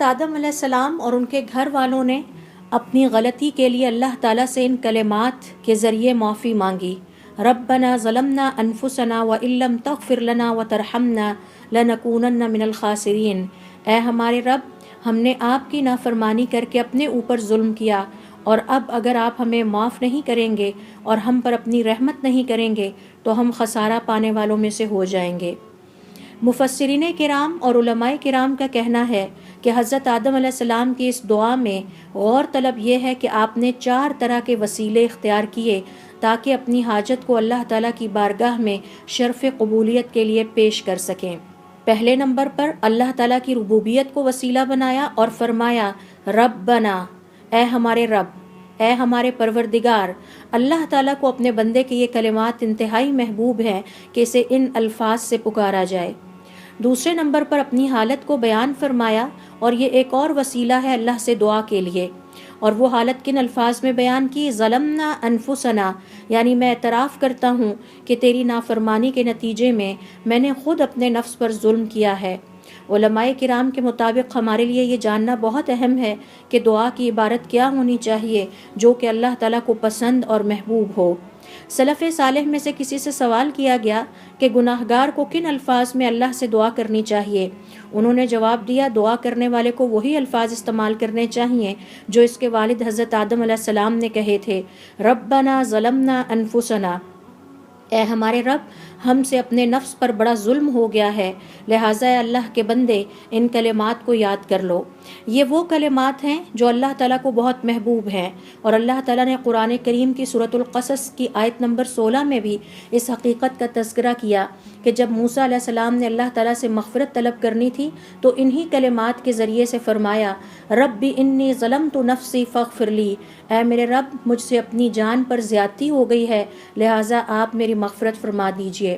آدم علیہ السلام اور ان کے گھر والوں نے اپنی غلطی کے لیے اللہ تعالیٰ سے ان کلمات کے ذریعے معافی مانگی۔ ربنا ظلمنا انفسنا وان لم تغفر لنا وترحمنا لنکونن من الخاسرین۔ اے ہمارے رب، ہم نے آپ کی نافرمانی کر کے اپنے اوپر ظلم کیا، اور اب اگر آپ ہمیں معاف نہیں کریں گے اور ہم پر اپنی رحمت نہیں کریں گے تو ہم خسارہ پانے والوں میں سے ہو جائیں گے۔ مفسرین کرام اور علماء کرام کا کہنا ہے کہ حضرت آدم علیہ السلام کی اس دعا میں غور طلب یہ ہے کہ آپ نے 4 طرح کے وسیلے اختیار کیے تاکہ اپنی حاجت کو اللہ تعالیٰ کی بارگاہ میں شرف قبولیت کے لیے پیش کر سکیں۔ پہلے نمبر پر اللہ تعالیٰ کی ربوبیت کو وسیلہ بنایا اور فرمایا ربنا، اے ہمارے رب، اے ہمارے پروردگار۔ اللہ تعالیٰ کو اپنے بندے کے یہ کلمات انتہائی محبوب ہیں کہ اسے ان الفاظ سے پکارا جائے۔ دوسرے نمبر پر اپنی حالت کو بیان فرمایا، اور یہ ایک اور وسیلہ ہے اللہ سے دعا کے لیے، اور وہ حالت کن الفاظ میں بیان کی؟ ظلمنا انفسنا، یعنی میں اعتراف کرتا ہوں کہ تیری نافرمانی کے نتیجے میں نے خود اپنے نفس پر ظلم کیا ہے۔ علماء کرام کے مطابق ہمارے لیے یہ جاننا بہت اہم ہے کہ دعا کی عبارت کیا ہونی چاہیے جو کہ اللہ تعالیٰ کو پسند اور محبوب ہو۔ سلف صالح میں سے کسی سے سوال کیا گیا کہ گناہگار کو کن الفاظ میں اللہ سے دعا کرنی چاہیے؟ انہوں نے جواب دیا، دعا کرنے والے کو وہی الفاظ استعمال کرنے چاہیے جو اس کے والد حضرت آدم علیہ السلام نے کہے تھے، ربنا ظلمنا انفسنا، اے ہمارے رب، ہم سے اپنے نفس پر بڑا ظلم ہو گیا ہے، لہٰذا اے اللہ کے بندے ان کلمات کو یاد کر لو۔ یہ وہ کلمات ہیں جو اللہ تعالیٰ کو بہت محبوب ہیں، اور اللہ تعالیٰ نے قرآن کریم کی سورۃ القصص کی آیت نمبر 16 میں بھی اس حقیقت کا تذکرہ کیا کہ جب موسیٰ علیہ السلام نے اللہ تعالیٰ سے مغفرت طلب کرنی تھی تو انہی کلمات کے ذریعے سے فرمایا، ربی انی ظلمت نفسی فاغفر لی، اے میرے رب، مجھ سے اپنی جان پر زیادتی ہو گئی ہے، لہٰذا آپ میری مغفرت فرما دیجئے۔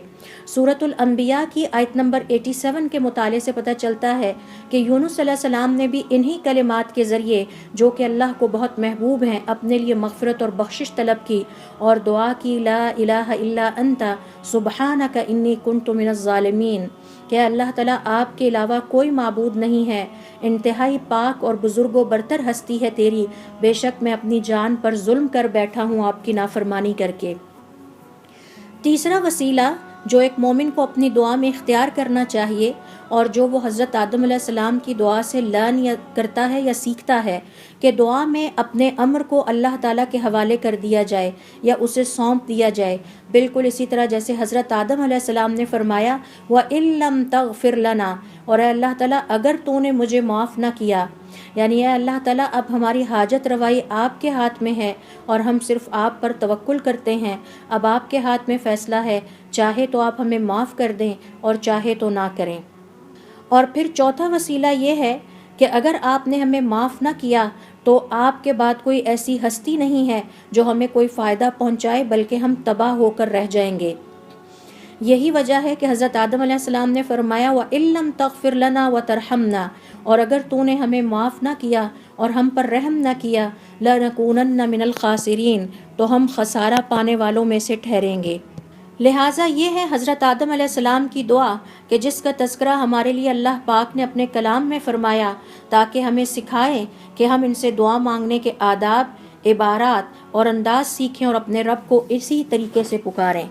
سورۃ الانبیاء کی آیت نمبر 87 کے مطالعے سے پتہ چلتا ہے کہ یونس علیہ السلام نے بھی انہی کلمات کے ذریعے جو کہ اللہ کو بہت محبوب ہیں اپنے لیے مغفرت اور بخشش طلب کی اور دعا کی، لا الہ الا انت سبحانک انی کنت من الظالمین، کہ اللہ تعالیٰ آپ کے علاوہ کوئی معبود نہیں ہے، انتہائی پاک اور بزرگ و برتر ہستی ہے تیری، بے شک میں اپنی جان پر ظلم کر بیٹھا ہوں آپ کی نافرمانی کر کے۔ تیسرا وسیلہ جو ایک مومن کو اپنی دعا میں اختیار کرنا چاہیے اور جو وہ حضرت آدم علیہ السلام کی دعا سے لرن کرتا ہے یا سیکھتا ہے کہ دعا میں اپنے امر کو اللہ تعالیٰ کے حوالے کر دیا جائے یا اسے سونپ دیا جائے، بالکل اسی طرح جیسے حضرت آدم علیہ السلام نے فرمایا وَإِن لَّمْ تَغْفِرْ لَنَا، اور اے اللہ تعالیٰ اگر تو نے مجھے معاف نہ کیا، یعنی اے اللہ تعالیٰ اب ہماری حاجت روائی آپ کے ہاتھ میں ہے اور ہم صرف آپ پر توکل کرتے ہیں، اب آپ کے ہاتھ میں فیصلہ ہے، چاہے تو آپ ہمیں معاف کر دیں اور چاہے تو نہ کریں۔ اور پھر چوتھا وسیلہ یہ ہے کہ اگر آپ نے ہمیں معاف نہ کیا تو آپ کے بعد کوئی ایسی ہستی نہیں ہے جو ہمیں کوئی فائدہ پہنچائے، بلکہ ہم تباہ ہو کر رہ جائیں گے۔ یہی وجہ ہے کہ حضرت آدم علیہ السلام نے فرمایا وَإِن لَّمْ تَغْفِرْ لَنَا وَتَرْحَمْنَا، اور اگر تو نے ہمیں معاف نہ کیا اور ہم پر رحم نہ کیا، لَنَكُونَنَّ مِنَ الْخَاسِرِينَ، تو ہم خسارہ پانے والوں میں سے ٹھہریں گے۔ لہٰذا یہ ہے حضرت آدم علیہ السلام کی دعا کہ جس کا تذکرہ ہمارے لیے اللہ پاک نے اپنے کلام میں فرمایا تاکہ ہمیں سکھائیں کہ ہم ان سے دعا مانگنے کے آداب، عبارات اور انداز سیکھیں اور اپنے رب کو اسی طریقے سے پکاریں۔